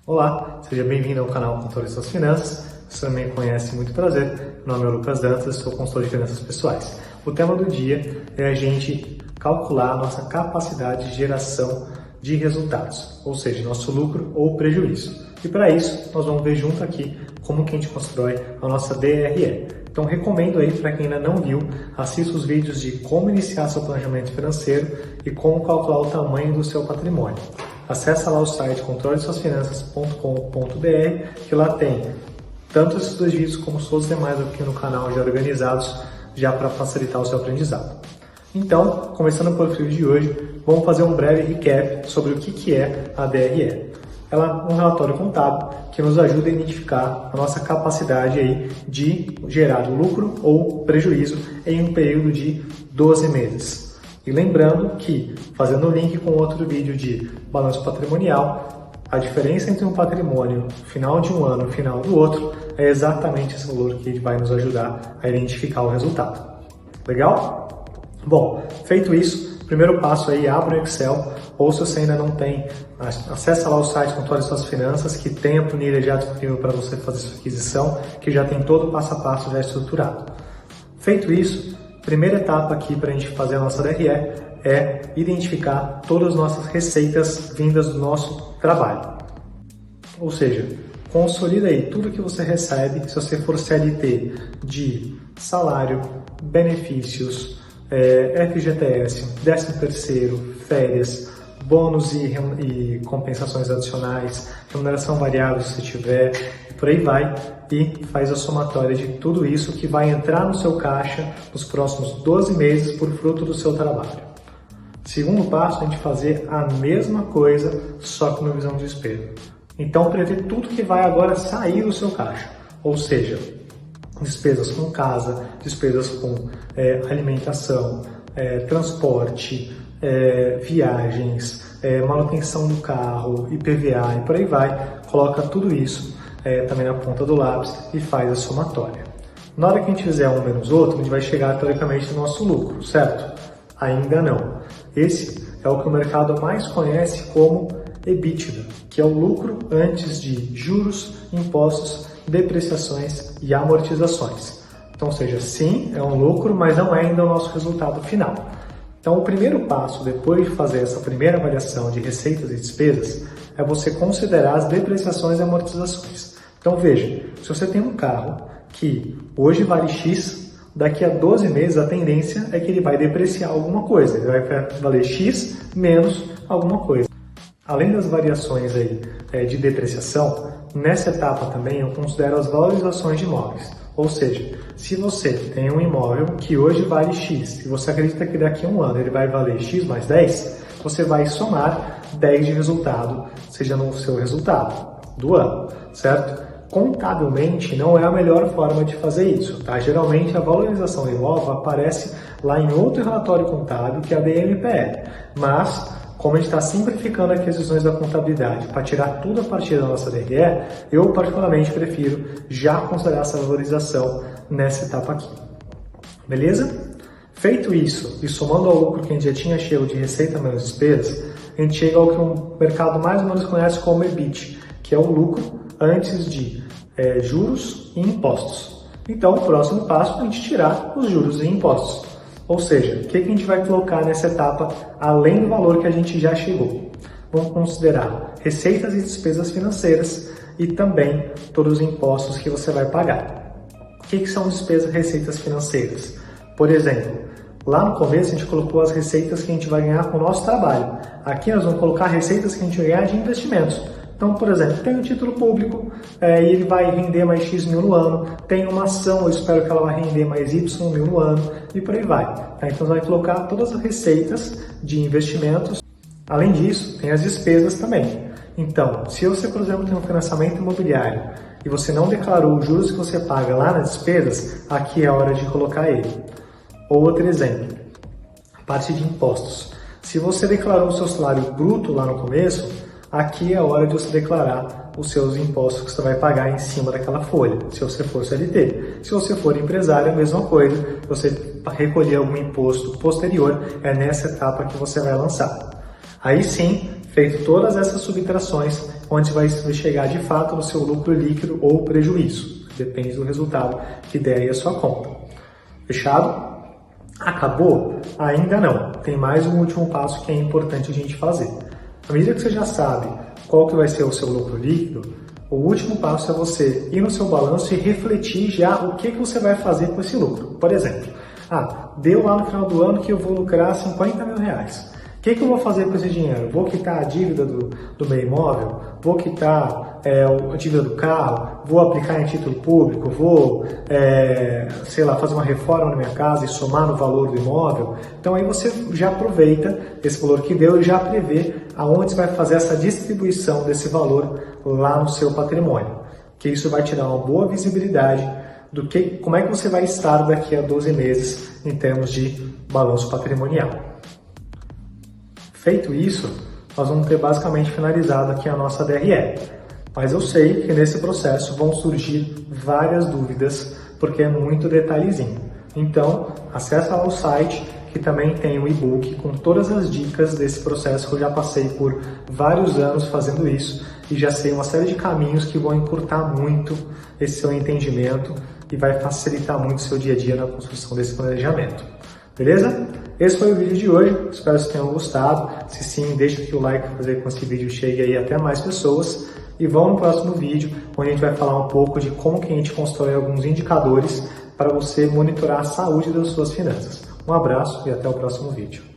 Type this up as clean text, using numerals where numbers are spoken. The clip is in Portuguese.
Olá, seja bem-vindo ao canal Controle Suas Finanças. Você também me conhece, muito prazer. Meu nome é Lucas Dantas, sou consultor de finanças pessoais. O tema do dia é a gente calcular a nossa capacidade de geração de resultados, ou seja, nosso lucro ou prejuízo. E para isso, nós vamos ver junto aqui como que a gente constrói a nossa DRE. Então, recomendo aí, para quem ainda não viu, assista os vídeos de como iniciar seu planejamento financeiro e como calcular o tamanho do seu patrimônio. Acesse lá o site controlesuasfinanças.com.br, que lá tem tanto esses dois vídeos como todos os demais aqui no canal já organizados, já para facilitar o seu aprendizado. Então, começando pelo vídeo de hoje, vamos fazer um breve recap sobre o que é a DRE. Ela é um relatório contábil que nos ajuda a identificar a nossa capacidade aí de gerar lucro ou prejuízo em um período de 12 meses. E lembrando que, fazendo o link com outro vídeo de balanço patrimonial, a diferença entre um patrimônio final de um ano e final do outro é exatamente esse valor que vai nos ajudar a identificar o resultado. Legal? Bom, feito isso, primeiro passo aí, abre o Excel, ou se você ainda não tem, acessa lá o site Controle Suas Finanças, que tem a planilha já disponível para você fazer sua aquisição, que já tem todo o passo a passo já estruturado. Feito isso, primeira etapa aqui para a gente fazer a nossa DRE é identificar todas as nossas receitas vindas do nosso trabalho. Ou seja, consolida aí tudo que você recebe, se você for CLT, de salário, benefícios, FGTS, 13º, férias, bônus e compensações adicionais, remuneração variável se tiver, por aí vai, e faz a somatória de tudo isso que vai entrar no seu caixa nos próximos 12 meses por fruto do seu trabalho. Segundo passo, a gente fazer a mesma coisa, só que na visão de despesa. Então, prever tudo que vai agora sair do seu caixa, ou seja, despesas com casa, despesas com alimentação, transporte, viagens, manutenção do carro, IPVA e por aí vai, coloca tudo isso também na ponta do lápis e faz a somatória. Na hora que a gente fizer um menos outro, a gente vai chegar teoricamente no nosso lucro, certo? Ainda não. Esse é o que o mercado mais conhece como EBITDA, que é o lucro antes de juros, impostos, depreciações e amortizações. Então, ou seja, sim, é um lucro, mas não é ainda o nosso resultado final. Então, o primeiro passo, depois de fazer essa primeira avaliação de receitas e despesas, é você considerar as depreciações e amortizações. Então, veja, se você tem um carro que hoje vale X, daqui a 12 meses a tendência é que ele vai depreciar alguma coisa, ele vai valer X menos alguma coisa. Além das variações aí, de depreciação, nessa etapa também eu considero as valorizações de imóveis. Ou seja, se você tem um imóvel que hoje vale X e você acredita que daqui a um ano ele vai valer X mais 10, você vai somar 10 de resultado, seja no seu resultado do ano, certo? Contabilmente não é a melhor forma de fazer isso, tá? Geralmente a valorização do imóvel aparece lá em outro relatório contábil, que é a DMPL, mas como a gente está simplificando aqui as decisões da contabilidade para tirar tudo a partir da nossa DRE, eu particularmente prefiro já considerar essa valorização nessa etapa aqui. Beleza? Feito isso, e somando ao lucro que a gente já tinha chego de receita menos despesas, a gente chega ao que o mercado mais ou menos conhece como EBIT, que é o lucro antes de juros e impostos. Então, o próximo passo é a gente tirar os juros e impostos. Ou seja, o que a gente vai colocar nessa etapa além do valor que a gente já chegou? Vamos considerar receitas e despesas financeiras e também todos os impostos que você vai pagar. O que são despesas e receitas financeiras? Por exemplo, lá no começo a gente colocou as receitas que a gente vai ganhar com o nosso trabalho. Aqui nós vamos colocar receitas que a gente vai ganhar de investimentos. Então, por exemplo, tem um título público e ele vai render mais X mil no ano, tem uma ação, eu espero que ela vai render mais Y mil no ano e por aí vai. Tá? Então, você vai colocar todas as receitas de investimentos. Além disso, tem as despesas também. Então, se você, por exemplo, tem um financiamento imobiliário e você não declarou os juros que você paga lá nas despesas, aqui é a hora de colocar ele. Outro exemplo, a parte de impostos. Se você declarou o seu salário bruto lá no começo, aqui é a hora de você declarar os seus impostos que você vai pagar em cima daquela folha, se você for CLT. Se você for empresário, a mesma coisa, você recolher algum imposto posterior, é nessa etapa que você vai lançar. Aí sim, feito todas essas subtrações, onde vai chegar de fato no seu lucro líquido ou prejuízo. Depende do resultado que der aí a sua conta. Fechado? Acabou? Ainda não. Tem mais um último passo que é importante a gente fazer. À medida que você já sabe qual que vai ser o seu lucro líquido, o último passo é você ir no seu balanço e refletir já o que você vai fazer com esse lucro. Por exemplo, deu lá no final do ano que eu vou lucrar 50 mil reais. O que eu vou fazer com esse dinheiro? Vou quitar a dívida do meu imóvel? Vou quitar a dívida do carro? Vou aplicar em título público? Vou, fazer uma reforma na minha casa e somar no valor do imóvel? Então aí você já aproveita esse valor que deu e já prevê aonde você vai fazer essa distribuição desse valor lá no seu patrimônio. Que isso vai te dar uma boa visibilidade como é que você vai estar daqui a 12 meses em termos de balanço patrimonial. Feito isso, nós vamos ter basicamente finalizado aqui a nossa DRE. Mas eu sei que nesse processo vão surgir várias dúvidas, porque é muito detalhezinho. Então, acessa lá o site, que também tem um e-book com todas as dicas desse processo, que eu já passei por vários anos fazendo isso e já sei uma série de caminhos que vão encurtar muito esse seu entendimento e vai facilitar muito o seu dia a dia na construção desse planejamento. Beleza? Esse foi o vídeo de hoje, espero que vocês tenham gostado. Se sim, deixa aqui o like para fazer com que esse vídeo chegue aí até mais pessoas. E vamos no próximo vídeo, onde a gente vai falar um pouco de como que a gente constrói alguns indicadores para você monitorar a saúde das suas finanças. Um abraço e até o próximo vídeo.